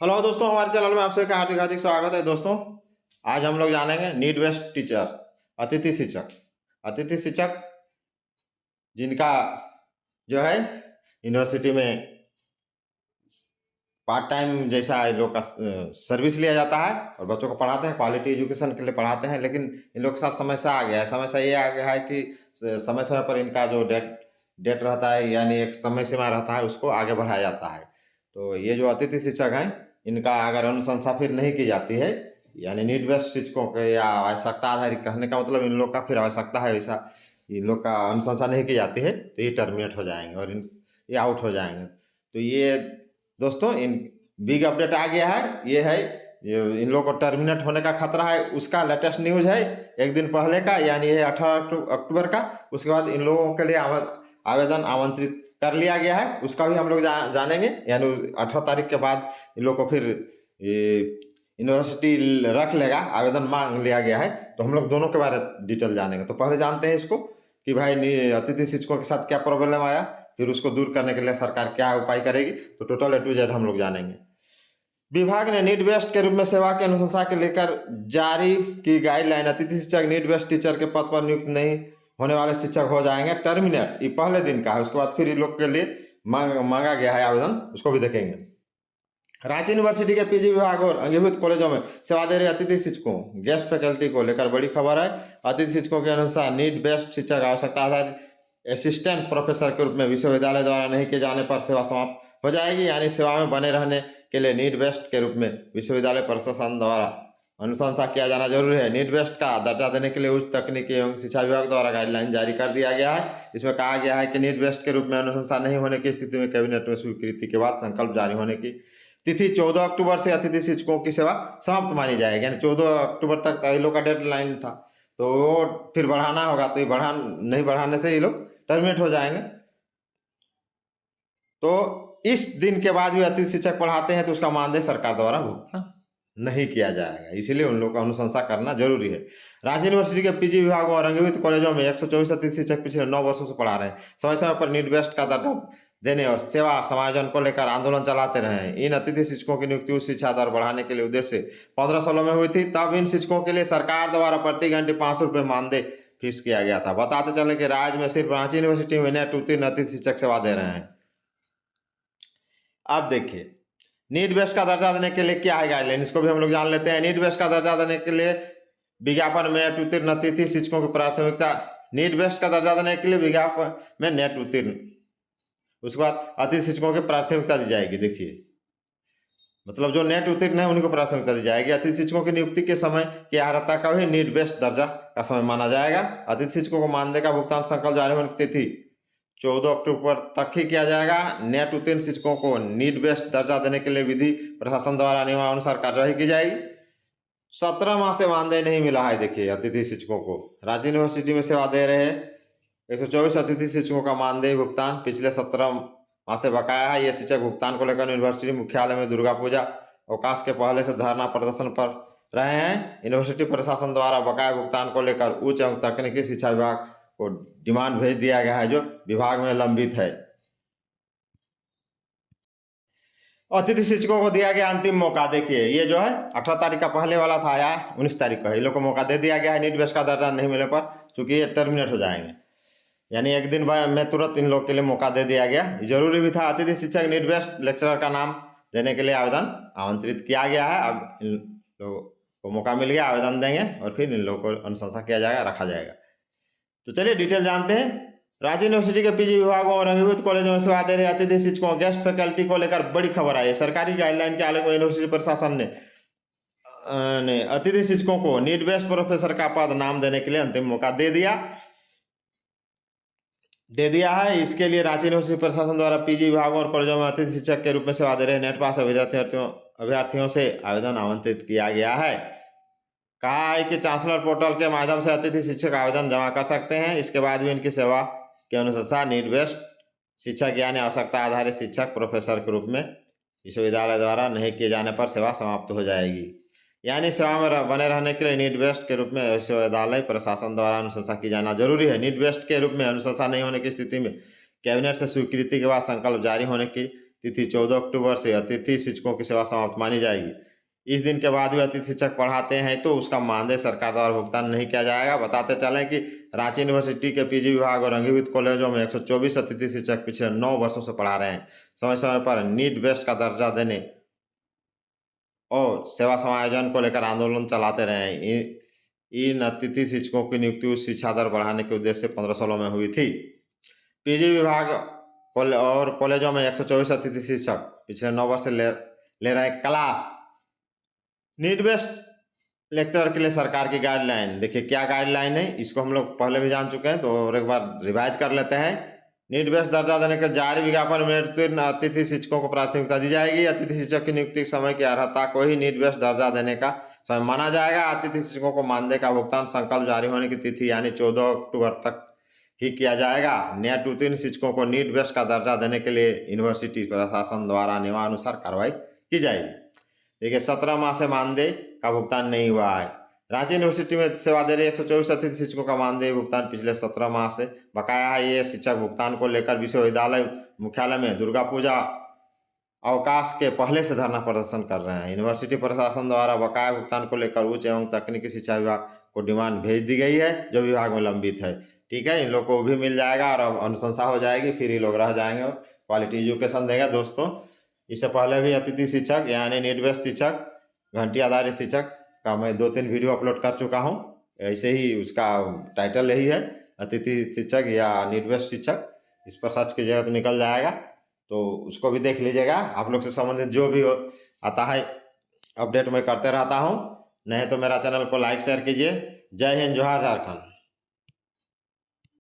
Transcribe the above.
Hello दोस्तों, हमारे channel में आप सभी का हार्दिक हार्दिक स्वागत है। दोस्तों, आज हम लोग जानेंगे नीड बेस्ड टीचर, अतिथि शिक्षक। अतिथि शिक्षक जिनका जो है यूनिवर्सिटी में पार्ट टाइम जैसा इन लोग का सर्विस लिया जाता है और बच्चों को पढ़ाते हैं, क्वालिटी एजुकेशन के लिए पढ़ाते हैं। लेकिन इन लोग के साथ समस्या आ गया है। समस्या ये आ गया है कि समय समय पर इनका जो डेट डेट रहता है, यानी एक समय सीमा रहता है, उसको आगे बढ़ाया जाता है। तो ये जो अतिथि शिक्षक हैं, इनका अगर अनुशंसा फिर नहीं की जाती है, यानी नीड बेस्ड शिक्षकों के या आवश्यकता आधारित, कहने का मतलब इन लोग का फिर आवश्यकता है वैसा, इन लोग का अनुशंसा नहीं की जाती है, तो ये टर्मिनेट हो जाएंगे और ये आउट हो जाएंगे। तो ये दोस्तों, इन बिग अपडेट आ गया है। ये इन लोगों को टर्मिनेट होने का खतरा है, उसका लेटेस्ट न्यूज है एक दिन पहले का, यानी ये 18 अक्टूबर का। उसके बाद इन लोगों के लिए आवेदन आमंत्रित कर लिया गया है, उसका भी हम लोग जानेंगे। यानी 18 तारीख के बाद इन लोग को फिर ये यूनिवर्सिटी रख लेगा, आवेदन मांग लिया गया है। तो हम लोग दोनों के बारे में डिटेल जानेंगे। तो पहले जानते हैं इसको कि भाई अतिथि शिक्षकों के साथ क्या प्रॉब्लम आया, फिर उसको दूर करने के लिए सरकार क्या उपाय करेगी। तो टोटल ए टू जेड हम लोग जानेंगे। विभाग ने नीड बेस्ड के रूप में सेवा की अनुशंसा के लेकर जारी की गाइडलाइन, अतिथि शिक्षक नीड बेस्ड टीचर के पद पर नियुक्त नहीं होने वाले शिक्षक हो जाएंगे टर्मिनेट। ये पहले दिन का है। उसके बाद फिर इन लोग के लिए मांगा गया है आवेदन, उसको भी देखेंगे। रांची यूनिवर्सिटी के पीजी विभाग और अंगीभूत कॉलेजों में सेवा दे रहे अतिथि शिक्षकों, गेस्ट फैकल्टी को लेकर बड़ी खबर है। अतिथि शिक्षकों के अनुसार नीड बेस्ड शिक्षक आवश्यकता आधारित असिस्टेंट प्रोफेसर के रूप में विश्वविद्यालय द्वारा नहीं किए जाने पर सेवा समाप्त हो जाएगी। यानी सेवा में बने रहने के लिए नीड बेस्ड के रूप में विश्वविद्यालय प्रशासन द्वारा अनुशंसा किया जाना जरूरी है। नीड बेस्ड का दर्जा देने के लिए उच्च तकनीकी एवं शिक्षा विभाग द्वारा गाइडलाइन जारी कर दिया गया है। इसमें कहा गया है कि नीड बेस्ड के रूप में अनुशंसा नहीं होने की स्थिति में कैबिनेट में स्वीकृति के बाद संकल्प जारी होने की तिथि 14 अक्टूबर से अतिथि शिक्षकों की सेवा समाप्त मानी जाएगी। यानी 14 अक्टूबर तक इन लोग का डेडलाइन था, तो वो फिर बढ़ाना होगा। तो ये नहीं बढ़ाने से ये लोग टर्मिनेट हो जाएंगे। तो इस दिन के बाद भी अतिथि शिक्षक पढ़ाते हैं तो उसका मानदेय सरकार द्वारा भुगतान नहीं किया जाएगा, इसीलिए उन लोग का अनुशंसा करना जरूरी है। रांची यूनिवर्सिटी के पीजी विभागों और अंगीभूत कॉलेजों में 124 अतिथि शिक्षक पिछले 9 वर्षों से पढ़ा रहे हैं। समय समय पर नीड बेस्ड का दर्जा देने और सेवा समायोजन को लेकर आंदोलन चलाते रहे हैं। इन अतिथि शिक्षकों की नियुक्ति उच्च शिक्षा दर बढ़ाने के लिए उद्देश्य 15 में हुई थी। तब इन शिक्षकों के लिए सरकार द्वारा प्रति घंटे 500 रुपये मानदेय फिक्स किया गया था। बताते चले कि राज्य में सिर्फ रांची यूनिवर्सिटी में नेट उत्तीर्ण अतिथि शिक्षक सेवा दे रहे हैं। अब देखिए, नीड बेस्ड का दर्जा देने के लिए क्या है गाइडलाइन, इसको भी हम लोग जान लेते हैं। नीड बेस्ड का दर्जा देने के लिए विज्ञापन में नेट उत्तीर्ण अतिथि शिक्षकों की प्राथमिकता, नीड बेस्ड का दर्जा देने के लिए विज्ञापन में नेट उत्तीर्ण, उसके बाद अतिथि शिक्षकों की प्राथमिकता दी जाएगी। देखिए, मतलब जो नेट उत्तीर्ण है उन्हीं को प्राथमिकता दी जाएगी। अतिथि शिक्षकों की नियुक्ति के समय की अर्हता का भी नीड बेस्ड दर्जा का समय माना जाएगा। अतिथि शिक्षकों को मानदेय का भुगतान संकल्प जारी होने की तिथि 14 अक्टूबर तक ही किया जाएगा। नेट उत्तीर्ण शिक्षकों को नीड बेस्ड दर्जा देने के लिए विधि प्रशासन द्वारा नियमानुसार कार्यवाही की जाएगी। 17 माह से मानदेय नहीं मिला है। देखिए, अतिथि शिक्षकों को रांची यूनिवर्सिटी में सेवा दे रहे 124 अतिथि शिक्षकों का मानदेय भुगतान पिछले 17 माह से बकाया है। ये शिक्षक भुगतान को लेकर यूनिवर्सिटी मुख्यालय में दुर्गा पूजा अवकाश के पहले से धरना प्रदर्शन पर रहे हैं। यूनिवर्सिटी प्रशासन द्वारा बकाया भुगतान को लेकर उच्च एवं तकनीकी शिक्षा विभाग को डिमांड भेज दिया गया है, जो विभाग में लंबित है। अतिथि शिक्षकों को दिया गया अंतिम मौका। देखिए, ये जो है 18 तारीख का पहले वाला था या 19 तारीख का, ये लोग को मौका दे दिया गया है नीड बेस्ड का दर्जा नहीं मिलने पर, क्योंकि ये टर्मिनेट हो जाएंगे। यानी एक दिन में तुरंत इन लोग के लिए मौका दे दिया गया। जरूरी भी था। अतिथि शिक्षक नीड बेस्ड लेक्चरर का नाम देने के लिए आवेदन आमंत्रित किया गया है। अब इन लोगों को मौका मिल गया, आवेदन देंगे और फिर इन लोगों को अनुशंसा किया जाएगा, रखा जाएगा। तो चलिए डिटेल जानते हैं। रांची यूनिवर्सिटी के पीजी विभागों और अंगीभूत कॉलेजों में सेवा दे रहे अतिथि शिक्षकों, गेस्ट फैकल्टी को लेकर बड़ी खबर आई है। सरकारी गाइडलाइन के आलोक में यूनिवर्सिटी प्रशासन ने अतिथि शिक्षकों को नीड बेस्ड प्रोफेसर का पद नाम देने के लिए अंतिम मौका दे दिया है। इसके लिए रांची यूनिवर्सिटी प्रशासन द्वारा पीजी विभागों और कॉलेजों में अतिथि शिक्षक के रूप में सेवा दे रहे नेट पास अभ्यर्थियों से आवेदन आमंत्रित किया गया है। कहा है कि चांसलर पोर्टल के माध्यम से अतिथि शिक्षक आवेदन जमा कर सकते हैं। इसके बाद भी उनकी सेवा के अनुसार नीड बेस्ड शिक्षक यानी आवश्यकता आधारित शिक्षक प्रोफेसर के रूप में विश्वविद्यालय द्वारा नहीं किए जाने पर सेवा समाप्त हो जाएगी। यानी सेवा में बने रहने के लिए नीड बेस्ड के रूप में विश्वविद्यालय प्रशासन द्वारा अनुशंसा की जाना जरूरी है। नीड बेस्ड के रूप में अनुशंसा नहीं होने की स्थिति में कैबिनेट से स्वीकृति के बाद संकल्प जारी होने की तिथि 14 अक्टूबर से अतिथि शिक्षकों की सेवा समाप्त मानी जाएगी। इस दिन के बाद भी अतिथि शिक्षक पढ़ाते हैं तो उसका मानदेय सरकार द्वारा भुगतान नहीं किया जाएगा। बताते चलें कि रांची यूनिवर्सिटी के पीजी विभाग और अंगीभूत कॉलेजों में 124 अतिथि शिक्षक पिछले 9 वर्षों से पढ़ा रहे हैं। समय समय पर नीट बेस्ट का दर्जा देने और सेवा समायोजन को लेकर आंदोलन चलाते रहे हैं। इन अतिथि शिक्षकों की नियुक्ति उच्च शिक्षा दर बढ़ाने के उद्देश्य से 15 सालों में हुई थी। पीजी विभाग और कॉलेजों में 124 अतिथि शिक्षक पिछले 9 वर्ष से ले रहे क्लास। नीट बेस्ट लेक्चरर के लिए सरकार की गाइडलाइन, देखिए क्या गाइडलाइन है, इसको हम लोग पहले भी जान चुके हैं तो और एक बार रिवाइज कर लेते हैं। नीट बेस्ट दर्जा देने के जारी विज्ञापन में उत्तीर्ण अतिथि शिक्षकों को प्राथमिकता दी जाएगी। अतिथि शिक्षक की नियुक्ति समय की अर्हता को ही नीट बेस्ट दर्जा देने का समय माना जाएगा। अतिथि शिक्षकों को मानदेय का भुगतान संकल्प जारी होने की तिथि यानी 14 अक्टूबर तक ही किया जाएगा। नेट उत्तीर्ण शिक्षकों को नीट बेस्ट का दर्जा देने के लिए यूनिवर्सिटी प्रशासन द्वारा नियमानुसार कार्रवाई की जाएगी। देखिए 17 माह से मानदेय का भुगतान नहीं हुआ है। रांची यूनिवर्सिटी में सेवा दे रहे 124 अतिथि शिक्षकों का मानदेय भुगतान पिछले 17 माह से बकाया है। ये शिक्षक भुगतान को लेकर विश्वविद्यालय मुख्यालय में दुर्गा पूजा अवकाश के पहले से धरना प्रदर्शन कर रहे हैं। यूनिवर्सिटी प्रशासन द्वारा बकाया भुगतान को लेकर उच्च एवं तकनीकी शिक्षा विभाग को डिमांड भेज दी गई है जो विभाग में लंबित है। ठीक है, इन लोग को भी मिल जाएगा और अनुशंसा हो जाएगी, फिर ये लोग रह जाएंगे और क्वालिटी एजुकेशन देगा। दोस्तों इससे पहले भी अतिथि शिक्षक यानी नीट बेस्ट शिक्षक, घंटी आधारित शिक्षक का मैं 2-3 वीडियो अपलोड कर चुका हूँ। ऐसे ही उसका टाइटल यही है, अतिथि शिक्षक या नीट बेस्ट शिक्षक। इस पर सर्च कीजिएगा तो निकल जाएगा, तो उसको भी देख लीजिएगा। आप लोग से संबंधित जो भी आता है अपडेट मैं करते रहता हूँ। नहीं तो मेरा चैनल को लाइक शेयर कीजिए। जय हिंद, जोहार झारखंड।